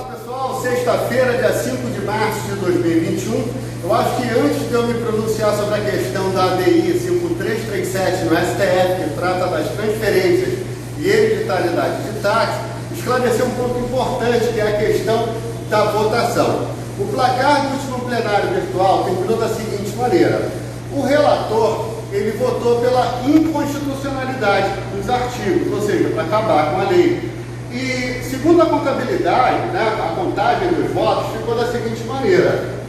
Pessoal, sexta-feira, dia 5 de março de 2021. Eu acho que antes de eu me pronunciar sobre a questão da ADI 5337 no STF, que trata das transferências e hereditariedade de taxa, esclarecer um ponto importante, que é a questão da votação. O placar do último plenário virtual terminou da seguinte maneira: o relator ele votou pela inconstitucionalidade dos artigos, ou seja, para acabar com a lei. E, segundo a contabilidade, né, a contagem dos votos ficou da seguinte maneira: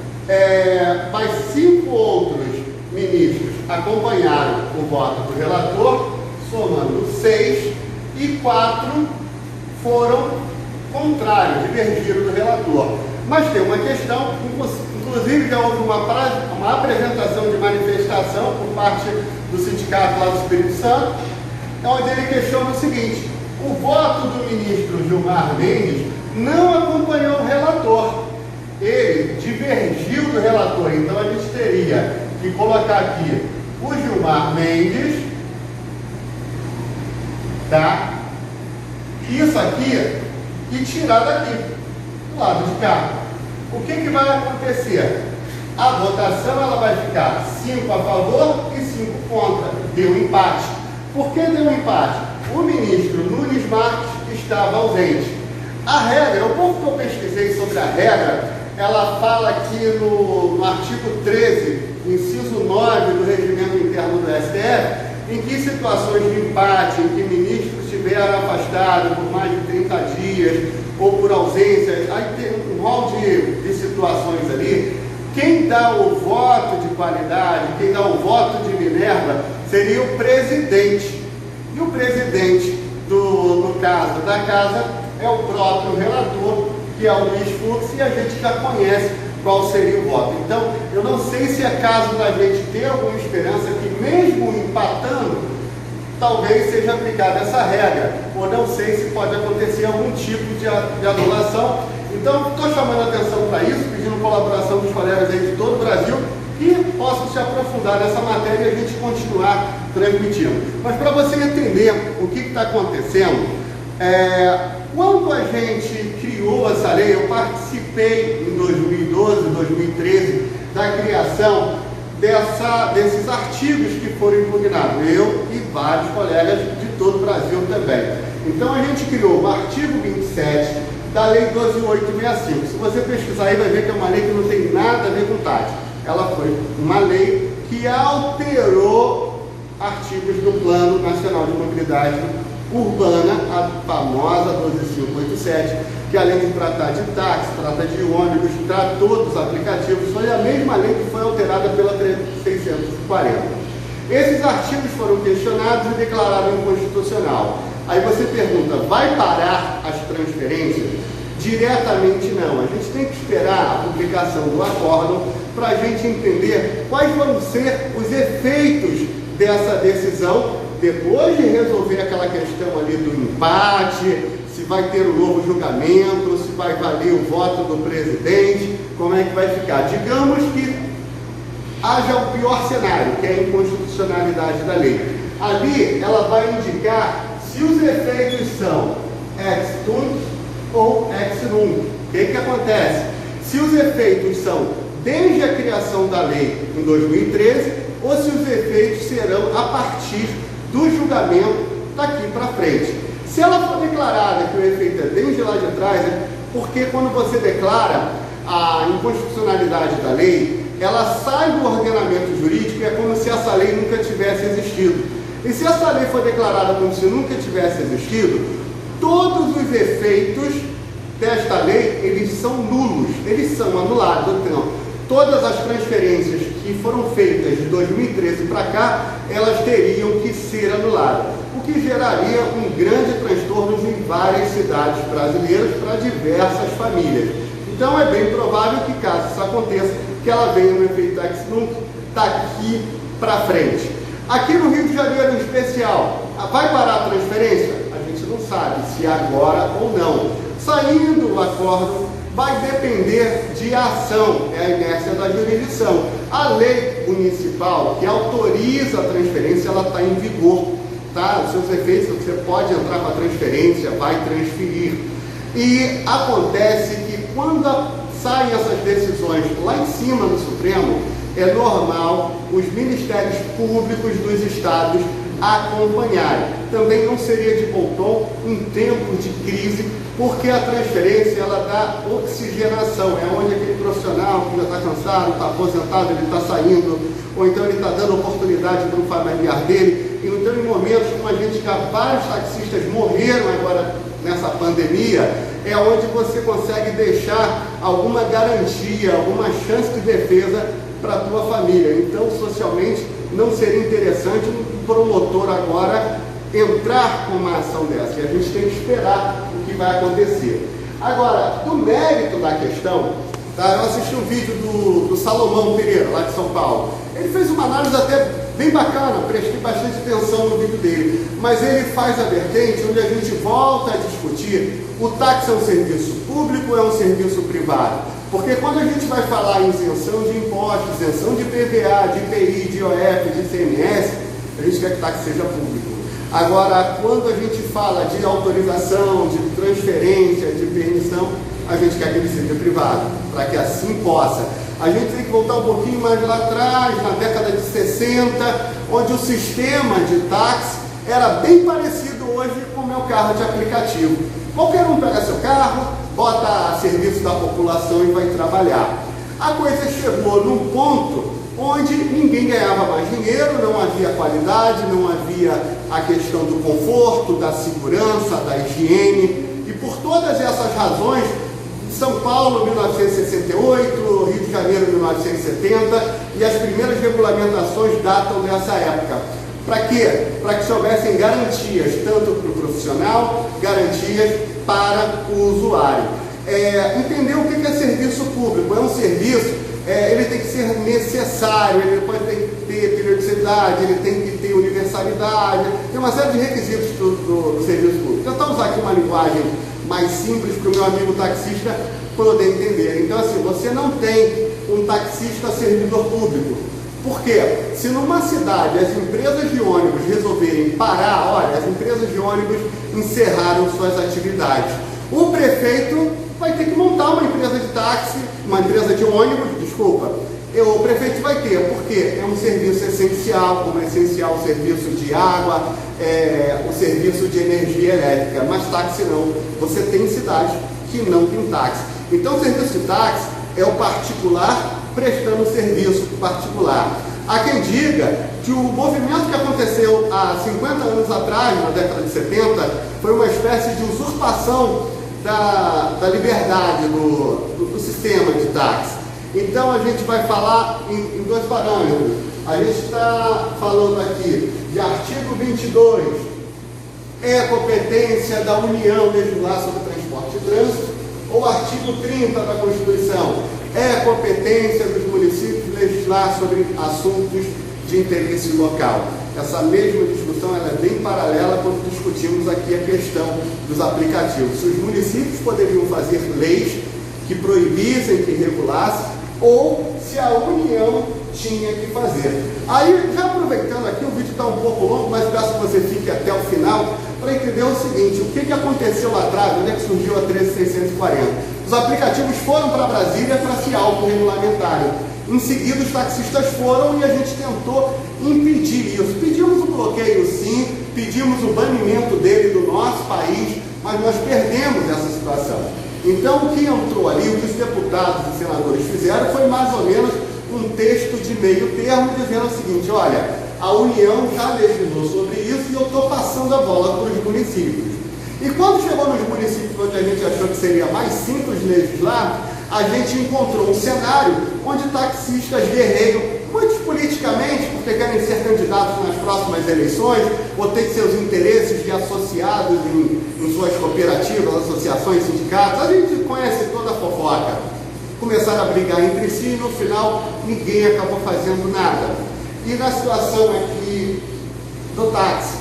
mas 5 outros ministros acompanharam o voto do relator, somando 6, e 4 foram contrários, divergiram do relator. Mas tem uma questão, inclusive já houve uma apresentação de manifestação por parte do sindicato lá do Espírito Santo, onde ele questiona o seguinte: o voto do ministro Gilmar Mendes não acompanhou o relator, ele divergiu do relator. Então a gente teria que colocar aqui o Gilmar Mendes, tá? Isso aqui e tirar daqui, do lado de cá. O que vai acontecer? A votação ela vai ficar 5 a favor e 5 contra. Deu empate. Por que deu empate? O ministro Nunes Marques estava ausente. A regra, o pouco que eu pesquisei sobre a regra, ela fala aqui no artigo 13, inciso 9 do regimento interno do STF, em que situações de empate, em que ministros estiveram afastados por mais de 30 dias, ou por ausência, aí tem um rol de situações ali. Quem dá o voto de qualidade, quem dá o voto de Minerva, seria o presidente. E o presidente, no caso da casa, é o próprio relator, que é o Luiz Fux, e a gente já conhece qual seria o voto. Então, eu não sei se é caso da gente ter alguma esperança que, mesmo empatando, talvez seja aplicada essa regra, ou não sei se pode acontecer algum tipo de anulação. Então, estou chamando a atenção para isso, pedindo colaboração dos colegas aí de todo o Brasil, que possam se aprofundar nessa matéria e a gente continuar transmitindo. Mas para você entender o que está acontecendo, quando a gente criou essa lei, eu participei em 2012, 2013, da criação desses artigos que foram impugnados, eu e vários colegas de todo o Brasil também. Então a gente criou o artigo 27 da Lei 12.865. Se você pesquisar aí, vai ver que é uma lei que não tem nada a ver com tática. Ela foi uma lei que alterou artigos do Plano Nacional de Mobilidade Urbana, a famosa 12.587, que além de tratar de táxi, trata de ônibus, tratou dos aplicativos. Foi a mesma lei que foi alterada pela 640. Esses artigos foram questionados e declarados inconstitucional. Aí você pergunta, vai parar as transferências? Diretamente não. A gente tem que esperar a publicação do acórdão para a gente entender quais vão ser os efeitos dessa decisão, depois de resolver aquela questão ali do empate, se vai ter um novo julgamento, se vai valer o voto do presidente, como é que vai ficar. Digamos que haja o pior cenário, que é a inconstitucionalidade da lei. Ali ela vai indicar se os efeitos são ex tunc ou ex nunc. O que acontece? Se os efeitos são desde a criação da lei em 2013, ou se os efeitos serão a partir do julgamento daqui para frente. Se ela for declarada que o efeito é desde lá de trás, porque quando você declara a inconstitucionalidade da lei, ela sai do ordenamento jurídico e é como se essa lei nunca tivesse existido. E se essa lei for declarada como se nunca tivesse existido, todos os efeitos desta lei, eles são nulos, eles são anulados. Então, todas as transferências que foram feitas de 2013 para cá, elas teriam que ser anuladas, o que geraria um grande transtorno em várias cidades brasileiras para diversas famílias. Então é bem provável que, caso isso aconteça, que ela venha no efeito ex nunc daqui para frente. Aqui no Rio de Janeiro, em especial, vai parar a transferência? A gente não sabe se agora ou não. Saindo o acórdão, vai depender de ação, é a inércia da jurisdição. A lei municipal que autoriza a transferência, ela está em vigor, tá? Os seus efeitos, você pode entrar com a transferência, vai transferir. E acontece que quando saem essas decisões lá em cima no Supremo, é normal os ministérios públicos dos estados acompanharem. Também não seria de bom tom em tempos de crise, porque a transferência ela dá oxigenação, é onde aquele profissional que já está cansado, está aposentado, ele está saindo, ou então ele está dando oportunidade para um familiar dele. Então, em momentos como a gente, que vários taxistas morreram agora nessa pandemia, é onde você consegue deixar alguma garantia, alguma chance de defesa para a tua família. Então, socialmente, não seria interessante um promotor agora entrar com uma ação dessa, e a gente tem que esperar o que vai acontecer. Agora, do mérito da questão, tá? Eu assisti um vídeo do Salomão Pereira, lá de São Paulo. Ele fez uma análise até bem bacana, prestei bastante atenção no vídeo dele, mas ele faz a vertente onde a gente volta a discutir: o táxi é um serviço público ou é um serviço privado? Porque quando a gente vai falar em isenção de impostos, isenção de PVA, de IPI, de IOF, de ICMS, a gente quer que o táxi seja público. Agora, quando a gente fala de autorização, de transferência, de permissão, a gente quer que ele seja privado, para que assim possa. A gente tem que voltar um pouquinho mais lá atrás, na década de 60, onde o sistema de táxi era bem parecido hoje com o meu carro de aplicativo. Qualquer um pega seu carro, bota a serviço da população e vai trabalhar. A coisa chegou num ponto onde ninguém ganhava mais dinheiro, não havia qualidade, não havia a questão do conforto, da segurança, da higiene, e por todas essas razões, São Paulo, 1968, Rio de Janeiro, 1970, e as primeiras regulamentações datam dessa época. Para quê? Para que se houvessem garantias, tanto para o profissional, garantias para o usuário. Entender o que é serviço público. É um serviço, ele tem que ser necessário, ele pode ter periodicidade, ele tem que ter universalidade, tem uma série de requisitos do serviço público. Tentar usar aqui uma linguagem mais simples para o meu amigo taxista poder entender. Então, assim, você não tem um taxista servidor público. Por quê? Se numa cidade as empresas de ônibus resolverem parar, olha, as empresas de ônibus encerraram suas atividades, o prefeito vai ter que montar uma empresa de táxi, uma empresa de ônibus, desculpa. O prefeito vai ter, porque é um serviço essencial, como é essencial o serviço de água, o serviço de energia elétrica, mas táxi não. Você tem cidades que não tem táxi. Então, o serviço de táxi é o particular prestando serviço particular. Há quem diga que o movimento que aconteceu há 50 anos atrás, na década de 70, foi uma espécie de usurpação da liberdade do sistema de táxi. Então, a gente vai falar em dois parâmetros. A gente está falando aqui de artigo 22, é competência da União legislar sobre transporte e trânsito, ou artigo 30 da Constituição, é competência dos municípios legislar sobre assuntos de interesse local. Essa mesma discussão ela é bem paralela quando discutimos aqui a questão dos aplicativos. Se os municípios poderiam fazer leis que proibissem, que regulassem, ou se a União tinha que fazer. Aí, já aproveitando aqui, o vídeo está um pouco longo, mas peço que você fique até o final para entender o seguinte: o que aconteceu lá atrás, onde é que surgiu a 13640? Os aplicativos foram para Brasília para se autorregulamentarem. Em seguida, os taxistas foram e a gente tentou impedir isso. Pedimos o bloqueio, sim, pedimos o banimento dele do nosso país, mas nós perdemos essa situação. Então, o que entrou ali, o que os deputados e senadores fizeram, foi mais ou menos um texto de meio termo, dizendo o seguinte: olha, a União já legislou sobre isso e eu estou passando a bola para os municípios. E quando chegou nos municípios onde a gente achou que seria mais simples legislar, a gente encontrou um cenário onde taxistas guerreiam, muitos politicamente, porque querem ser candidatos nas próximas eleições, ou ter seus interesses de associados em suas cooperativas, associações, sindicatos. A gente conhece toda a fofoca. Começaram a brigar entre si e no final ninguém acabou fazendo nada. E na situação aqui do táxi,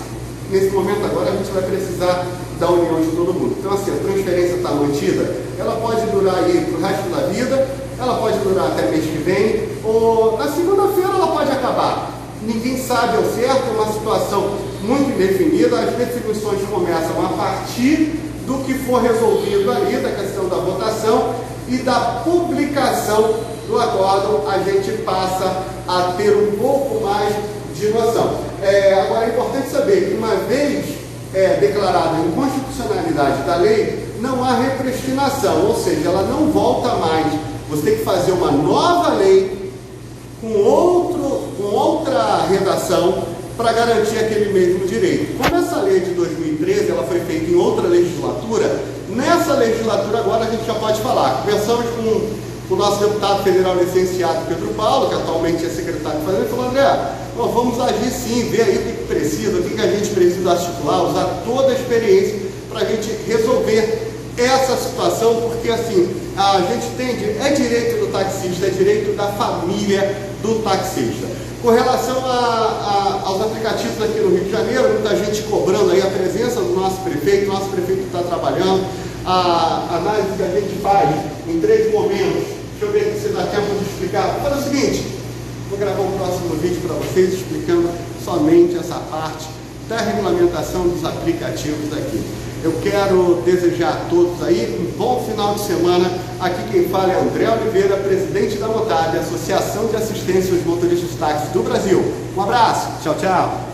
nesse momento agora a gente vai precisar da união de todo mundo. Então, assim, a transferência está mantida, ela pode durar aí para o resto da vida, ela pode durar até mês que vem, ou na segunda-feira ela pode acabar. Ninguém sabe ao certo, é uma situação muito indefinida, as definições começam a partir do que for resolvido ali, da questão da votação, e da publicação do acórdão, a gente passa a ter um pouco mais de noção. Agora é importante saber que, uma vez declarada a inconstitucionalidade da lei, não há repristinação, ou seja, ela não volta mais. Você tem que fazer uma nova lei com outra redação para garantir aquele mesmo direito. Como essa lei de 2013 ela foi feita em outra legislatura, nessa legislatura agora a gente já pode falar. Conversamos com o nosso deputado federal licenciado Pedro Paulo, que atualmente é secretário de Fazenda, e falou: André, nós vamos agir sim, ver aí o que precisa, o que a gente precisa articular, usar toda a experiência para a gente resolver essa situação, porque assim, a gente entende, é direito do taxista, é direito da família do taxista. Com relação aos aplicativos aqui no Rio de Janeiro, muita gente cobrando aí a presença do nosso prefeito está trabalhando, a análise que a gente faz em 3 momentos, deixa eu ver aqui se dá tempo de explicar. Vou fazer o seguinte, vou gravar um próximo vídeo para vocês explicando somente essa parte da regulamentação dos aplicativos aqui. Eu quero desejar a todos aí um bom final de semana. Aqui quem fala é André Oliveira, presidente da MOTAB, Associação de Assistência aos Motoristas de Táxi do Brasil. Um abraço, tchau, tchau.